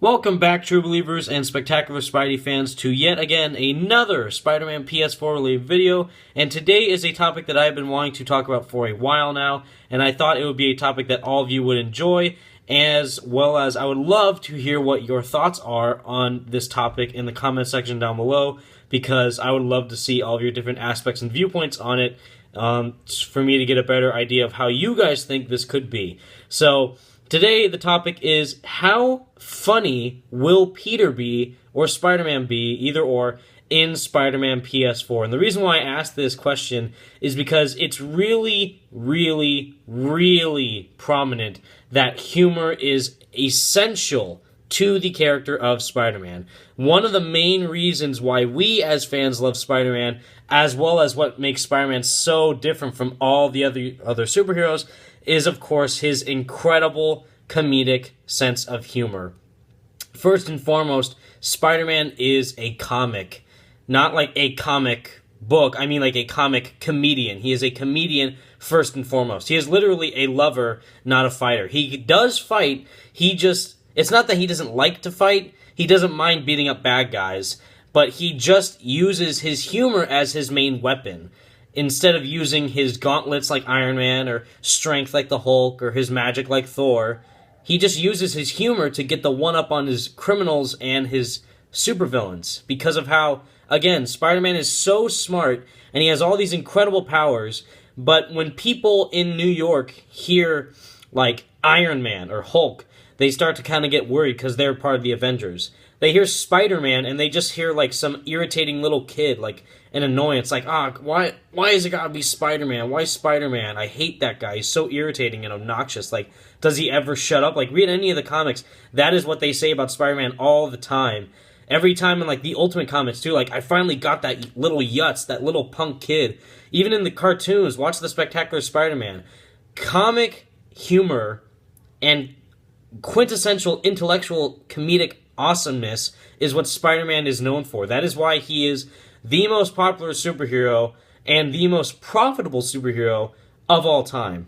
Welcome back, true believers and spectacular Spidey fans, to yet again another Spider-Man PS4 related video. And today is a topic that I've been wanting to talk about for a while now, and I thought it would be a topic that all of you would enjoy, as well as I would love to hear what your thoughts are on this topic in the comment section down below, because I would love to see all of your different aspects and viewpoints on it, for me to get a better idea of how you guys think this could be. So today, the topic is, how funny will Peter be, or Spider-Man be, either or, in Spider-Man PS4? And the reason why I asked this question is because it's really, really, really prominent that humor is essential to the character of Spider-Man. One of the main reasons why we as fans love Spider-Man, as well as what makes Spider-Man so different from all the other superheroes, is, of course, his incredible comedic sense of humor. First and foremost, Spider-Man is a comic. Not like a comic book, I mean like a comic comedian. He is a comedian first and foremost. He is literally a lover, not a fighter. He does fight, it's not that he doesn't like to fight, he doesn't mind beating up bad guys, but he just uses his humor as his main weapon. Instead of using his gauntlets like Iron Man, or strength like the Hulk, or his magic like Thor, he just uses his humor to get the one-up on his criminals and his supervillains. Because of how, again, Spider-Man is so smart, and he has all these incredible powers, but when people in New York hear, like, Iron Man or Hulk, they start to kind of get worried because they're part of the Avengers. They hear Spider-Man, and they just hear, like, some irritating little kid, like, an annoyance, like, why is it gotta be Spider-Man? Why Spider-Man? I hate that guy. He's so irritating and obnoxious. Like, does he ever shut up? Like, read any of the comics. That is what they say about Spider-Man all the time. Every time in, like, the Ultimate Comics, too. Like, I finally got that little yutz, that little punk kid. Even in the cartoons, watch the Spectacular Spider-Man. Comic humor and quintessential intellectual comedic awesomeness is what Spider-Man is known for. That is why he is the most popular superhero and the most profitable superhero of all time.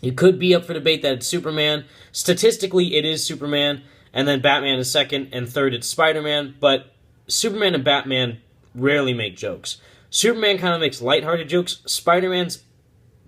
You could be up for debate that it's Superman. Statistically, it is Superman, and then Batman is second, and third it's Spider-Man, but Superman and Batman rarely make jokes. Superman kind of makes lighthearted jokes. Spider-Man's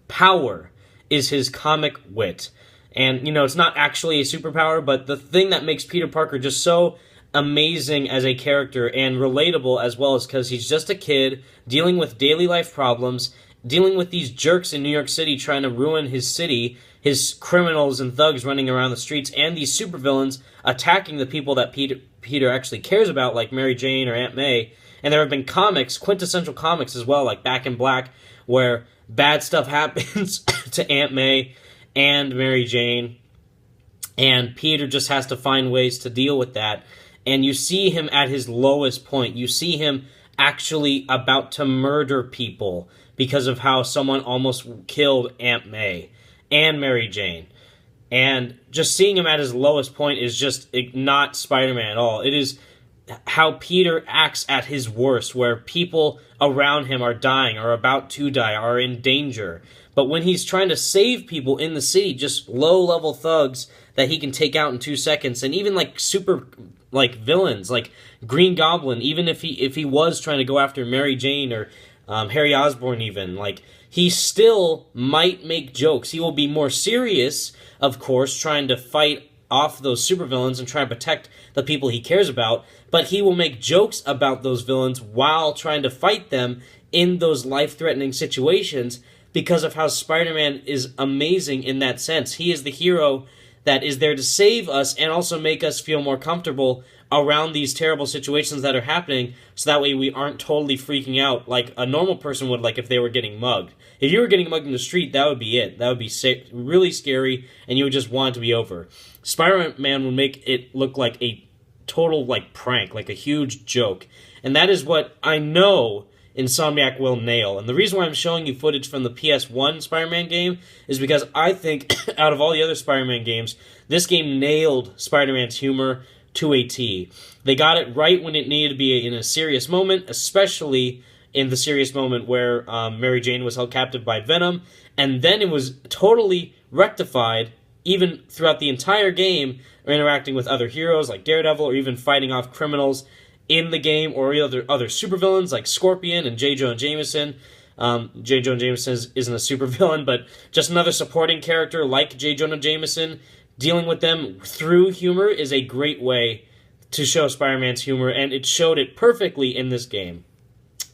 power is his comic wit. And, it's not actually a superpower, but the thing that makes Peter Parker just so amazing as a character and relatable, as well, as because he's just a kid dealing with daily life problems, dealing with these jerks in New York City trying to ruin his city, his criminals and thugs running around the streets, and these supervillains attacking the people that Peter actually cares about, like Mary Jane or Aunt May. And there have been comics, quintessential comics as well, like Back in Black, where bad stuff happens to Aunt May and Mary Jane, and Peter just has to find ways to deal with that. And you see him at his lowest point. You see him actually about to murder people because of how someone almost killed Aunt May and Mary Jane. And just seeing him at his lowest point is just not Spider-Man at all. It is how Peter acts at his worst, where people around him are dying, are about to die, are in danger. But when he's trying to save people in the city, just low-level thugs that he can take out in 2 seconds, and even like super villains like Green Goblin, even if he was trying to go after Mary Jane or Harry Osborn, even, like, he still might make jokes. He will be more serious, of course, trying to fight off those supervillains and try to protect the people he cares about, but he will make jokes about those villains while trying to fight them in those life-threatening situations, because of how Spider-Man is amazing in that sense. He is the hero that is there to save us and also make us feel more comfortable around these terrible situations that are happening, so that way we aren't totally freaking out like a normal person would, like if they were getting mugged. If you were getting mugged in the street, that would be it. That would be really scary, and you would just want it to be over. Spider-Man would make it look like a total, like, prank, like a huge joke. And that is what I know Insomniac will nail. And the reason why I'm showing you footage from the PS1 Spider-Man game is because I think, out of all the other Spider-Man games, this game nailed Spider-Man's humor to a T. They got it right when it needed to be in a serious moment, especially in the serious moment where Mary Jane was held captive by Venom, and then it was totally rectified even throughout the entire game, or interacting with other heroes like Daredevil, or even fighting off criminals in the game, or other supervillains like Scorpion and J. Jonah Jameson. J. Jonah Jameson isn't a supervillain, but just another supporting character like J. Jonah Jameson. Dealing with them through humor is a great way to show Spider-Man's humor, and it showed it perfectly in this game.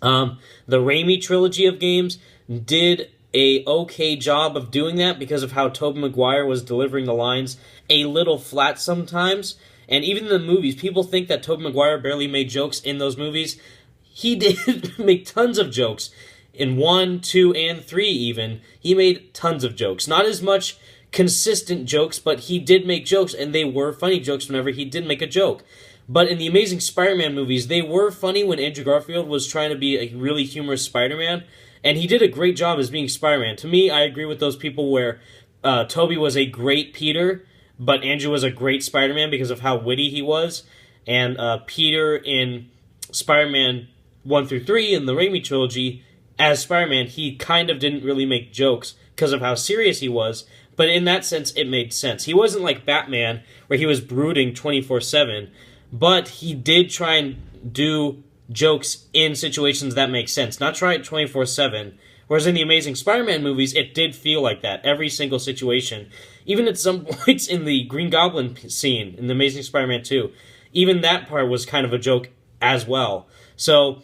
The Raimi trilogy of games did a okay job of doing that because of how Tobey Maguire was delivering the lines a little flat sometimes. And even in the movies, people think that Tobey Maguire barely made jokes in those movies. He did make tons of jokes. In 1, 2, and 3 even, he made tons of jokes. Not as much consistent jokes, but he did make jokes, and they were funny jokes whenever he did make a joke. But in the Amazing Spider-Man movies, they were funny when Andrew Garfield was trying to be a really humorous Spider-Man, and he did a great job as being Spider-Man. To me, I agree with those people where Tobey was a great Peter, but Andrew was a great Spider-Man because of how witty he was, and Peter in Spider-Man 1 through 3 in the Raimi trilogy, as Spider-Man, he kind of didn't really make jokes because of how serious he was, but in that sense, it made sense. He wasn't like Batman, where he was brooding 24/7, but he did try and do jokes in situations that make sense, not try it 24/7. Whereas in the Amazing Spider-Man movies, it did feel like that, every single situation. Even at some points in the Green Goblin scene in the Amazing Spider-Man 2, even that part was kind of a joke as well. So,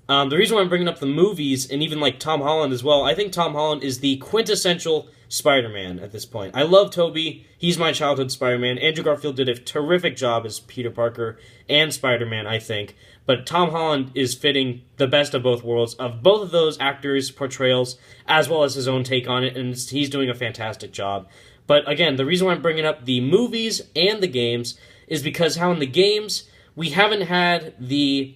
the reason why I'm bringing up the movies, and even like Tom Holland as well, I think Tom Holland is the quintessential Spider-Man at this point. I love Tobey. He's my childhood Spider-Man. Andrew Garfield did a terrific job as Peter Parker and Spider-Man, I think. But Tom Holland is fitting the best of both worlds, of both of those actors' portrayals, as well as his own take on it, and he's doing a fantastic job. But again, the reason why I'm bringing up the movies and the games is because how in the games, we haven't had the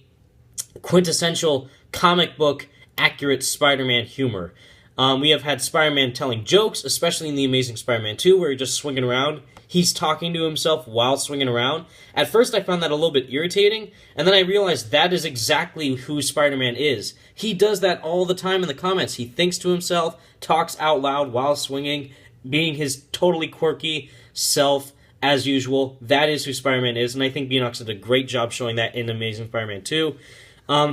quintessential comic book accurate Spider-Man humor. We have had Spider-Man telling jokes, especially in The Amazing Spider-Man 2, where he's just swinging around. He's talking to himself while swinging around. At first, I found that a little bit irritating, and then I realized that is exactly who Spider-Man is. He does that all the time in the comics. He thinks to himself, talks out loud while swinging, being his totally quirky self as usual. That is who Spider-Man is, and I think Beanox did a great job showing that in Amazing Spider-Man 2.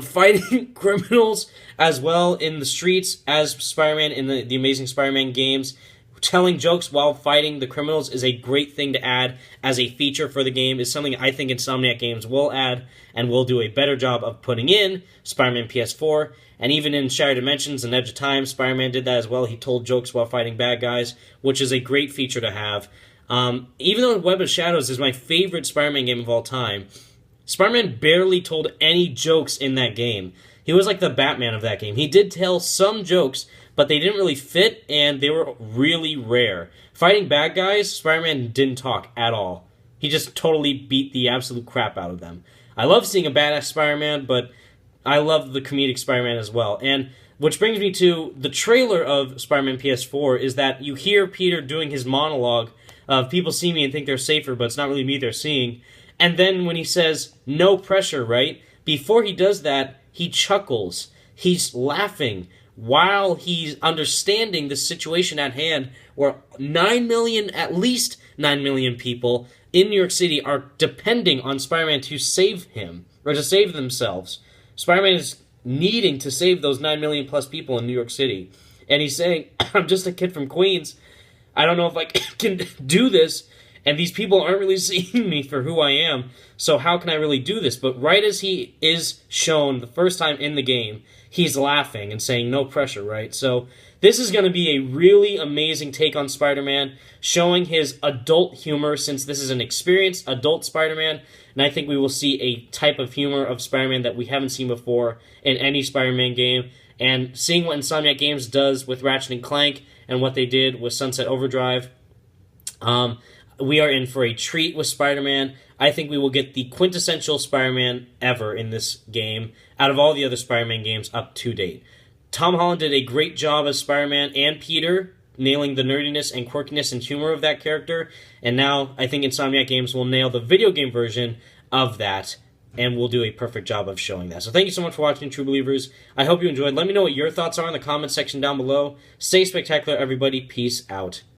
Fighting criminals as well in the streets as Spider-Man in the Amazing Spider-Man games. Telling jokes while fighting the criminals is a great thing to add as a feature for the game. Is something I think Insomniac Games will add and will do a better job of putting in Spider-Man PS4. And even in Shattered Dimensions and Edge of Time, Spider-Man did that as well. He told jokes while fighting bad guys, which is a great feature to have. Even though Web of Shadows is my favorite Spider-Man game of all time, Spider-Man barely told any jokes in that game. He was like the Batman of that game. He did tell some jokes, but they didn't really fit, and they were really rare. Fighting bad guys, Spider-Man didn't talk at all. He just totally beat the absolute crap out of them. I love seeing a badass Spider-Man, but I love the comedic Spider-Man as well. And which brings me to the trailer of Spider-Man PS4, is that you hear Peter doing his monologue of people see me and think they're safer, but it's not really me they're seeing. And then when he says, no pressure, right? Before he does that, he chuckles. He's laughing while he's understanding the situation at hand where 9 million, at least 9 million people in New York City are depending on Spider-Man to save him, or to save themselves. Spider-Man is needing to save those 9 million plus people in New York City. And he's saying, I'm just a kid from Queens. I don't know if I can do this. And these people aren't really seeing me for who I am, so how can I really do this? But right as he is shown the first time in the game, he's laughing and saying, no pressure, right? So this is going to be a really amazing take on Spider-Man, showing his adult humor, since this is an experienced adult Spider-Man, and I think we will see a type of humor of Spider-Man that we haven't seen before in any Spider-Man game. And seeing what Insomniac Games does with Ratchet & Clank and what they did with Sunset Overdrive, we are in for a treat with Spider-Man. I think we will get the quintessential Spider-Man ever in this game, out of all the other Spider-Man games up to date. Tom Holland did a great job as Spider-Man and Peter, nailing the nerdiness and quirkiness and humor of that character, and now I think Insomniac Games will nail the video game version of that, and will do a perfect job of showing that. So thank you so much for watching, True Believers. I hope you enjoyed. Let me know what your thoughts are in the comment section down below. Stay spectacular, everybody. Peace out.